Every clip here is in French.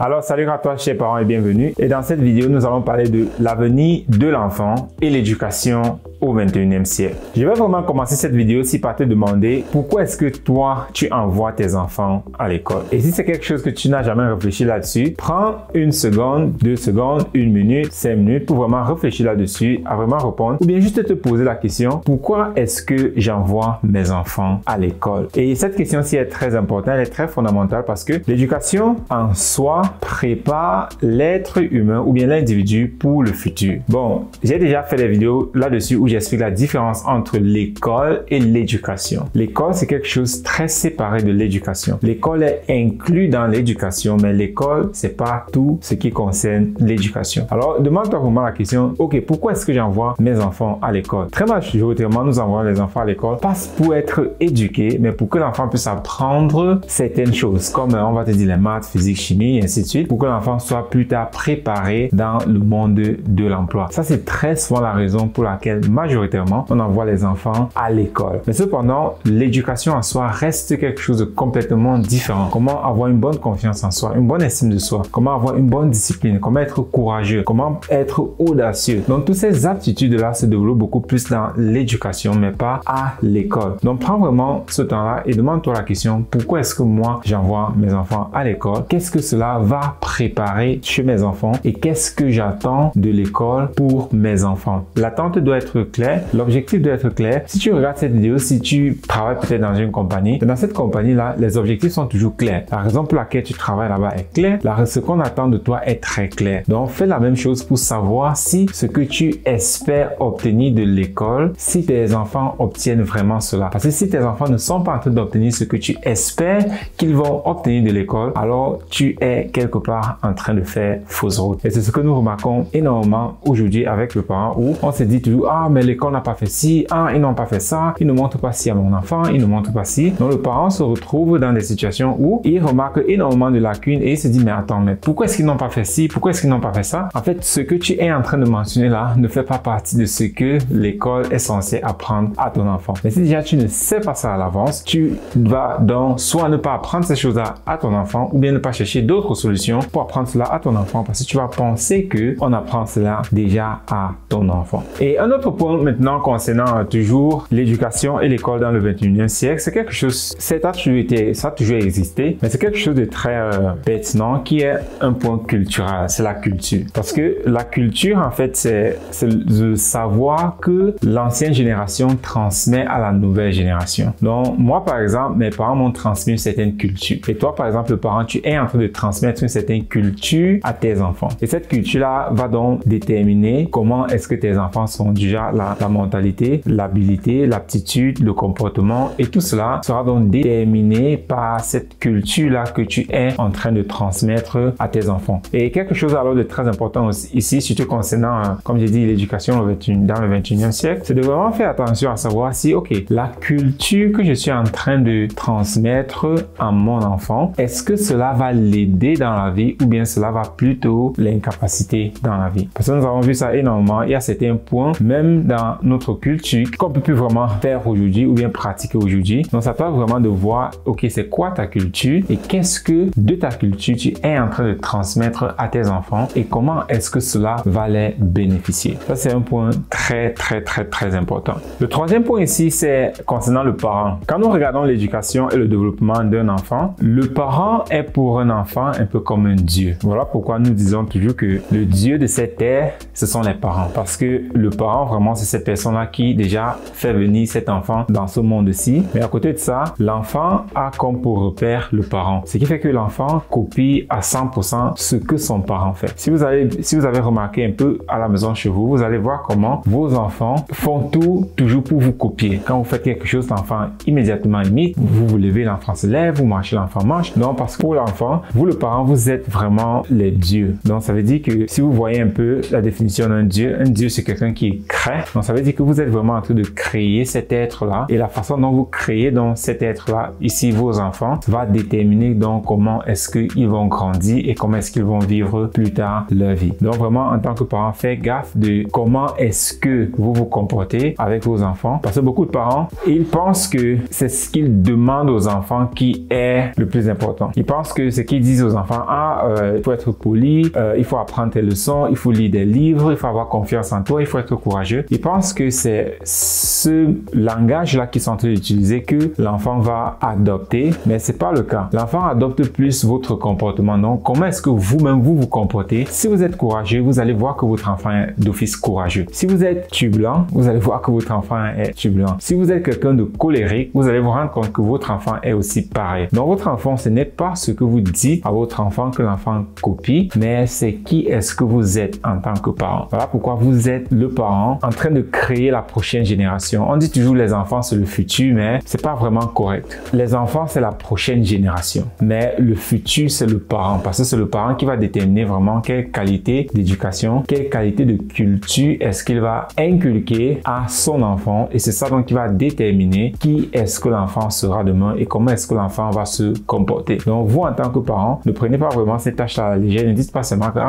Alors salut à toi chers parents et bienvenue. Et dans cette vidéo, nous allons parler de l'avenir de l'enfant et l'éducation au 21e siècle. Je vais vraiment commencer cette vidéo aussi par te demander pourquoi est-ce que toi, tu envoies tes enfants à l'école. Et si c'est quelque chose que tu n'as jamais réfléchi là-dessus, prends une seconde, 2 secondes, 1 minute, 5 minutes pour vraiment réfléchir là-dessus, à vraiment répondre ou bien juste te poser la question, pourquoi est-ce que j'envoie mes enfants à l'école? Et cette question-ci est très importante, elle est très fondamentale parce que l'éducation en soi prépare l'être humain ou bien l'individu pour le futur. Bon, j'ai déjà fait des vidéos là-dessus où j'explique la différence entre l'école et l'éducation. L'école, c'est quelque chose très séparé de l'éducation. L'école est inclus dans l'éducation, mais l'école, c'est pas tout ce qui concerne l'éducation. Alors, demande-toi vraiment la question, ok, pourquoi est-ce que j'envoie mes enfants à l'école? Très majoritairement, nous envoyons les enfants à l'école, pas pour être éduqués, mais pour que l'enfant puisse apprendre certaines choses, comme on va te dire les maths, physique, chimie, et ainsi de suite, pour que l'enfant soit plus tard préparé dans le monde de l'emploi. Ça, c'est très souvent la raison pour laquelle majoritairement, on envoie les enfants à l'école. Mais cependant, l'éducation en soi reste quelque chose de complètement différent. Comment avoir une bonne confiance en soi, une bonne estime de soi, comment avoir une bonne discipline, comment être courageux, comment être audacieux. Donc, toutes ces aptitudes-là se développent beaucoup plus dans l'éducation, mais pas à l'école. Donc, prends vraiment ce temps-là et demande-toi la question, pourquoi est-ce que moi, j'envoie mes enfants à l'école? Qu'est-ce que cela va préparer chez mes enfants et qu'est-ce que j'attends de l'école pour mes enfants? L'attente doit être claire, l'objectif doit être clair. Si tu regardes cette vidéo, si tu travailles peut-être dans une compagnie, dans cette compagnie-là, les objectifs sont toujours clairs. La raison pour laquelle tu travailles là-bas est claire. Ce qu'on attend de toi est très clair. Donc, fais la même chose pour savoir si ce que tu espères obtenir de l'école, si tes enfants obtiennent vraiment cela. Parce que si tes enfants ne sont pas en train d'obtenir ce que tu espères qu'ils vont obtenir de l'école, alors tu es quelque part en train de faire fausse route. Et c'est ce que nous remarquons énormément aujourd'hui avec le parent où on se dit toujours, ah, mais l'école n'a pas fait ci, ah, ils n'ont pas fait ça, ils ne montrent pas ci à mon enfant, ils ne montrent pas ci. Donc, le parent se retrouve dans des situations où il remarque énormément de lacunes et il se dit, mais attends, mais pourquoi est-ce qu'ils n'ont pas fait ci, pourquoi est-ce qu'ils n'ont pas fait ça? En fait, ce que tu es en train de mentionner là ne fait pas partie de ce que l'école est censée apprendre à ton enfant. Mais si déjà tu ne sais pas ça à l'avance, tu vas donc soit ne pas apprendre ces choses-là à ton enfant ou bien ne pas chercher d'autres solutions pour apprendre cela à ton enfant parce que tu vas penser que on apprend cela déjà à ton enfant. Et un autre point maintenant concernant toujours l'éducation et l'école dans le 21e siècle, c'est quelque chose, ça a toujours existé, mais c'est quelque chose de très pertinent qui est un point culturel, c'est la culture. Parce que la culture, en fait, c'est le savoir que l'ancienne génération transmet à la nouvelle génération. Donc, moi, par exemple, mes parents m'ont transmis une certaine culture. Et toi, par exemple, le parent, tu es en train de transmettre une certaine culture à tes enfants. Et cette culture-là va donc déterminer comment est-ce que tes enfants sont déjà la mentalité, l'habilité, l'aptitude, le comportement et tout cela sera donc déterminé par cette culture-là que tu es en train de transmettre à tes enfants. Et quelque chose alors de très important aussi, ici, surtout concernant, comme j'ai dit, l'éducation dans le 21e siècle, c'est de vraiment faire attention à savoir si, ok, la culture que je suis en train de transmettre à mon enfant, est-ce que cela va l'aider dans la vie ou bien cela va plutôt l'incapaciter dans la vie? Parce que nous avons vu ça énormément. Il y a certains points, même dans notre culture, qu'on peut plus vraiment faire aujourd'hui ou bien pratiquer aujourd'hui. Donc, ça doit vraiment de voir, ok, c'est quoi ta culture et qu'est-ce que de ta culture tu es en train de transmettre à tes enfants et comment est-ce que cela va les bénéficier. Ça, c'est un point très important. Le troisième point ici, c'est concernant le parent. Quand nous regardons l'éducation et le développement d'un enfant, le parent est pour un enfant un peu comme un dieu. Voilà pourquoi nous disons toujours que le dieu de cette terre, ce sont les parents. Parce que le parent, vraiment, c'est cette personne-là qui déjà fait venir cet enfant dans ce monde-ci. Mais à côté de ça, l'enfant a comme pour repère le parent. Ce qui fait que l'enfant copie à 100% ce que son parent fait. Si vous avez remarqué un peu à la maison chez vous, vous allez voir comment vos enfants font tout toujours pour vous copier. Quand vous faites quelque chose, l'enfant immédiatement imite. Vous levez, l'enfant se lève, vous marchez, l'enfant marche. Donc, parce que pour l'enfant, vous le parent, vous êtes vraiment les dieux. Donc, ça veut dire que si vous voyez un peu la définition d'un dieu c'est quelqu'un qui crée. Donc, ça veut dire que vous êtes vraiment en train de créer cet être-là et la façon dont vous créez donc cet être-là, ici vos enfants, va déterminer donc comment est-ce qu'ils vont grandir et comment est-ce qu'ils vont vivre plus tard leur vie. Donc, vraiment, en tant que parent, faites gaffe de comment est-ce que vous vous comportez avec vos enfants. Parce que beaucoup de parents, ils pensent que c'est ce qu'ils demandent aux enfants qui est le plus important. Ils pensent que ce qu'ils disent aux enfants enfant, il faut être poli, il faut apprendre tes leçons, il faut lire des livres, il faut avoir confiance en toi, il faut être courageux. Ils pensent que c'est ce langage-là qu'ils sont en train d'utiliser que l'enfant va adopter, mais c'est pas le cas. L'enfant adopte plus votre comportement. Donc, comment est-ce que vous-même vous comportez? Si vous êtes courageux, vous allez voir que votre enfant est d'office courageux. Si vous êtes turbulent, vous allez voir que votre enfant est turbulent. Si vous êtes quelqu'un de colérique, vous allez vous rendre compte que votre enfant est aussi pareil. Donc, votre enfant, ce n'est pas ce que vous dites à votre enfant que l'enfant copie, mais c'est qui est-ce que vous êtes en tant que parent. Voilà pourquoi vous êtes le parent en train de créer la prochaine génération. On dit toujours les enfants c'est le futur, mais c'est pas vraiment correct. Les enfants c'est la prochaine génération, mais le futur c'est le parent, parce que c'est le parent qui va déterminer vraiment quelle qualité d'éducation, quelle qualité de culture est-ce qu'il va inculquer à son enfant, et c'est ça donc qui va déterminer qui est-ce que l'enfant sera demain et comment est-ce que l'enfant va se comporter. Donc vous en tant que parent, ne prenez pas vraiment cette tâche à la légère, ne dites pas seulement que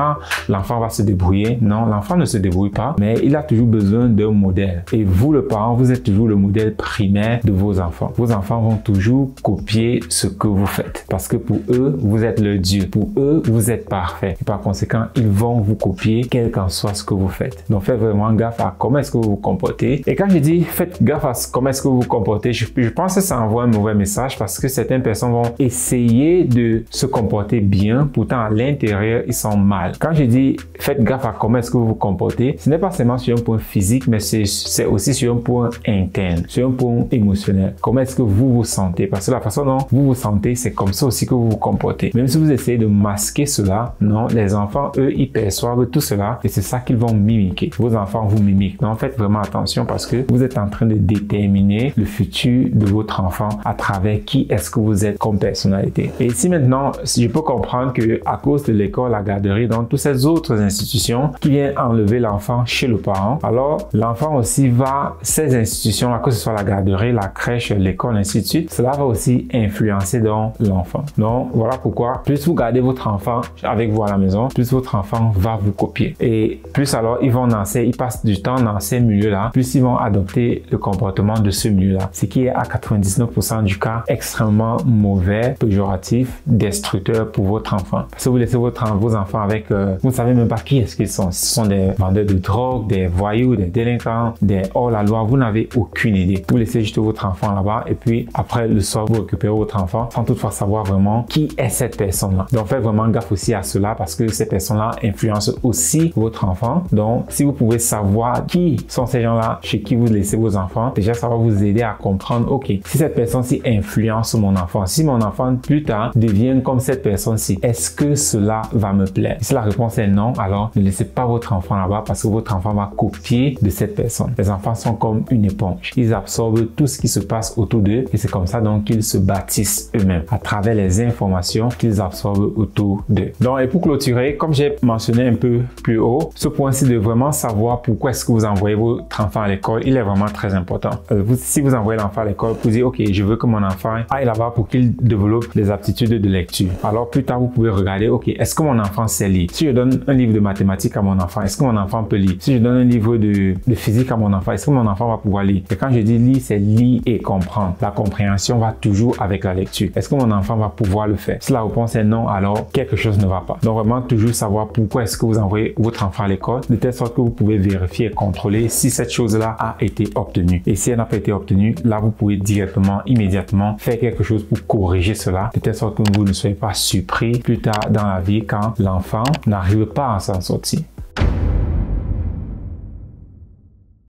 l'enfant va se débrouiller. Non, l'enfant ne se débrouille pas, mais il a toujours besoin d'un modèle. Et vous, le parent, vous êtes toujours le modèle primaire de vos enfants. Vos enfants vont toujours copier ce que vous faites. Parce que pour eux, vous êtes le Dieu. Pour eux, vous êtes parfait. Et par conséquent, ils vont vous copier, quel qu'en soit ce que vous faites. Donc, faites vraiment gaffe à comment est-ce que vous vous comportez. Et quand je dis faites gaffe à comment est-ce que vous vous comportez, je pense que ça envoie un mauvais message parce que certaines personnes vont essayer de se comporter bien, pourtant à l'intérieur, ils sont mal. Quand je dis faites gaffe à comment est-ce que vous vous comportez, ce n'est pas seulement sur un point physique, mais c'est aussi sur un point interne, sur un point émotionnel. Comment est-ce que vous vous sentez? Parce que la façon dont vous vous sentez, c'est comme ça aussi que vous vous comportez. Même si vous essayez de masquer cela, non, les enfants, eux, ils perçoivent tout cela et c'est ça qu'ils vont mimiquer. Vos enfants vous mimiquent. Donc, faites vraiment attention parce que vous êtes en train de déterminer le futur de votre enfant à travers qui est-ce que vous êtes comme personnalité. Et ici maintenant, je peux comprendre que à cause de l'école, la garderie, donc toutes ces autres institutions qui viennent enlever l'enfant chez le parent, alors l'enfant aussi va, ces institutions-là, que ce soit la garderie, la crèche, l'école, ainsi de suite, cela va aussi influencer dans l'enfant. Donc voilà pourquoi plus vous gardez votre enfant avec vous à la maison, plus votre enfant va vous copier. Et plus alors ils passent du temps dans ces milieux-là, plus ils vont adopter le comportement de ce milieu-là. Ce qui est à 99% du cas extrêmement mauvais, péjoratif, destructeur pour votre enfant. Parce que vous laissez vos enfants avec, vous ne savez même pas qui est-ce qu'ils sont. Ce sont des vendeurs de drogue, des voyous, des délinquants, des hors-la-loi. Vous n'avez aucune idée. Vous laissez juste votre enfant là-bas et puis après le soir, vous récupérez votre enfant sans toutefois savoir vraiment qui est cette personne-là. Donc faites vraiment gaffe aussi à cela parce que ces personnes-là influencent aussi votre enfant. Donc si vous pouvez savoir qui sont ces gens-là chez qui vous laissez vos enfants, déjà ça va vous aider à comprendre, ok, si cette personne-ci influence mon enfant, si mon enfant plus tard devient comme cette personne-ci, est-ce que cela va me plaire? Si la réponse est non, alors ne laissez pas votre enfant là-bas parce que votre enfant va copier de cette personne. Les enfants sont comme une éponge. Ils absorbent tout ce qui se passe autour d'eux et c'est comme ça donc qu'ils se bâtissent eux-mêmes à travers les informations qu'ils absorbent autour d'eux. Donc, et pour clôturer, comme j'ai mentionné un peu plus haut, ce point-ci de vraiment savoir pourquoi est-ce que vous envoyez votre enfant à l'école, il est vraiment très important. Si vous envoyez l'enfant à l'école, vous dites, ok, je veux que mon enfant aille là-bas pour qu'il développe les aptitudes de lecture. Alors plus tard, vous pouvez regarder, ok, est-ce que mon enfant sait lire? Si je donne un livre de mathématiques à mon enfant, est-ce que mon enfant peut lire? Si je donne un livre de physique à mon enfant, est-ce que mon enfant va pouvoir lire? Et quand je dis lire, c'est lire et comprendre. La compréhension va toujours avec la lecture. Est-ce que mon enfant va pouvoir le faire? Si la réponse est non, alors quelque chose ne va pas. Donc vraiment toujours savoir pourquoi est-ce que vous envoyez votre enfant à l'école, de telle sorte que vous pouvez vérifier et contrôler si cette chose-là a été obtenue. Et si elle n'a pas été obtenue, là vous pouvez directement, immédiatement faire quelque chose pour corriger cela, de telle sorte que vous ne soyez pas surpris plus tard dans la vie quand l'enfant n'arrive pas à s'en sortir.